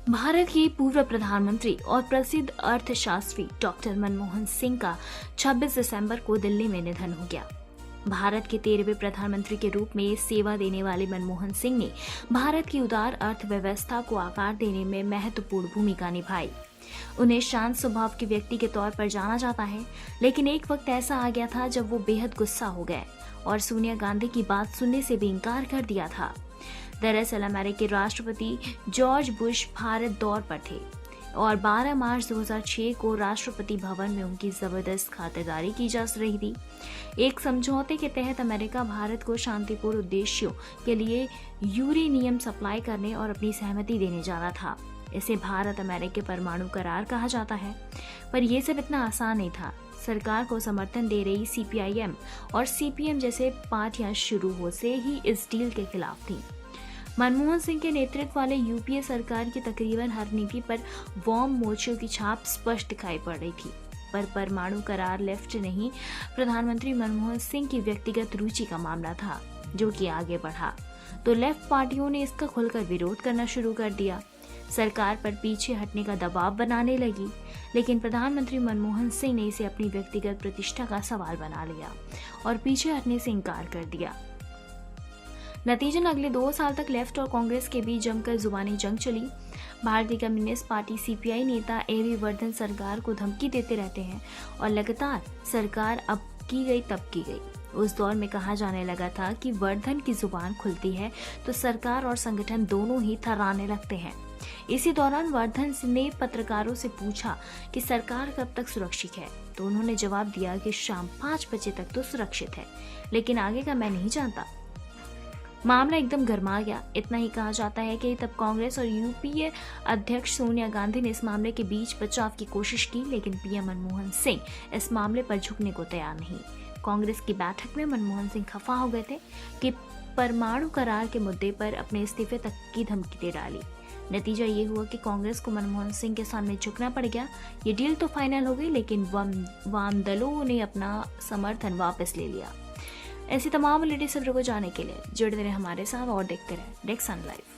भारत के पूर्व प्रधानमंत्री और प्रसिद्ध अर्थशास्त्री डॉक्टर मनमोहन सिंह का 26 दिसंबर को दिल्ली में निधन हो गया। भारत के 13वें प्रधानमंत्री के रूप में सेवा देने वाले मनमोहन सिंह ने भारत की उदार अर्थव्यवस्था को आकार देने में महत्वपूर्ण भूमिका निभाई। उन्हें शांत स्वभाव के व्यक्ति के तौर पर जाना जाता है, लेकिन एक वक्त ऐसा आ गया था जब वो बेहद गुस्सा हो गए और सोनिया गांधी की बात सुनने से भी इनकार कर दिया था। दरअसल अमेरिकी राष्ट्रपति जॉर्ज बुश भारत दौर पर थे और 12 मार्च 2006 को राष्ट्रपति भवन में उनकी जबरदस्त खातिरदारी की जा रही थी। एक समझौते के तहत अमेरिका भारत को शांतिपूर्ण उद्देश्यों के लिए यूरेनियम सप्लाई करने और अपनी सहमति देने जा रहा था। इसे भारत अमेरिकी परमाणु करार कहा जाता है, पर यह सब इतना आसान नहीं था। सरकार को समर्थन दे रही CPIM और CPM जैसे पार्टियां शुरू हो से ही इस डील के खिलाफ थीं। मनमोहन सिंह के नेतृत्व वाले UPA सरकार की तकरीबन हर नीति पर वार्म मोर्चों की छाप स्पष्ट दिखाई पड़ रही थी, पर परमाणु करार लेफ्ट नहीं, प्रधानमंत्री मनमोहन सिंह की व्यक्तिगत रुचि का मामला था जो कि आगे बढ़ा तो लेफ्ट पार्टियों ने इसका खुलकर विरोध करना शुरू कर दिया। सरकार पर पीछे हटने का दबाव बनाने लगी, लेकिन प्रधानमंत्री मनमोहन सिंह ने इसे अपनी व्यक्तिगत प्रतिष्ठा का सवाल बना लिया और पीछे हटने से इनकार कर दिया। नतीजन अगले 2 साल तक लेफ्ट और कांग्रेस के बीच जमकर जुबानी जंग चली। भारतीय कम्युनिस्ट पार्टी CPI नेता A.V. वर्धन सरकार को धमकी देते रहते हैं और लगातार सरकार अब की गई तब की गई। उस दौर में कहा जाने लगा था कि वर्धन की जुबान खुलती है तो सरकार और संगठन दोनों ही थर्राने लगते हैं। इसी दौरान वर्धन ने पत्रकारों से पूछा कि सरकार कब तक सुरक्षित है, तो उन्होंने जवाब दिया कि शाम 5 बजे तक तो सुरक्षित है, लेकिन आगे का मैं नहीं जानता। मामला एकदम गर्मा गया। इतना ही कहा जाता है कि तब कांग्रेस और UPA अध्यक्ष सोनिया गांधी ने इस मामले के बीच बचाव की कोशिश की, लेकिन PM मनमोहन सिंह इस मामले पर झुकने को तैयार नहीं। कांग्रेस की बैठक में मनमोहन सिंह खफा हो गए थे कि परमाणु करार के मुद्दे पर अपने इस्तीफे तक की धमकी दे डाली। नतीजा ये हुआ कि कांग्रेस को मनमोहन सिंह के सामने झुकना पड़ गया। ये डील तो फाइनल हो गई, लेकिन वाम दलों ने अपना समर्थन वापस ले लिया। ऐसी तमाम लेटेस्ट खबरों को जानने के लिए जुड़े रहे हमारे साथ और देखते रहे डेक्सन लाइव।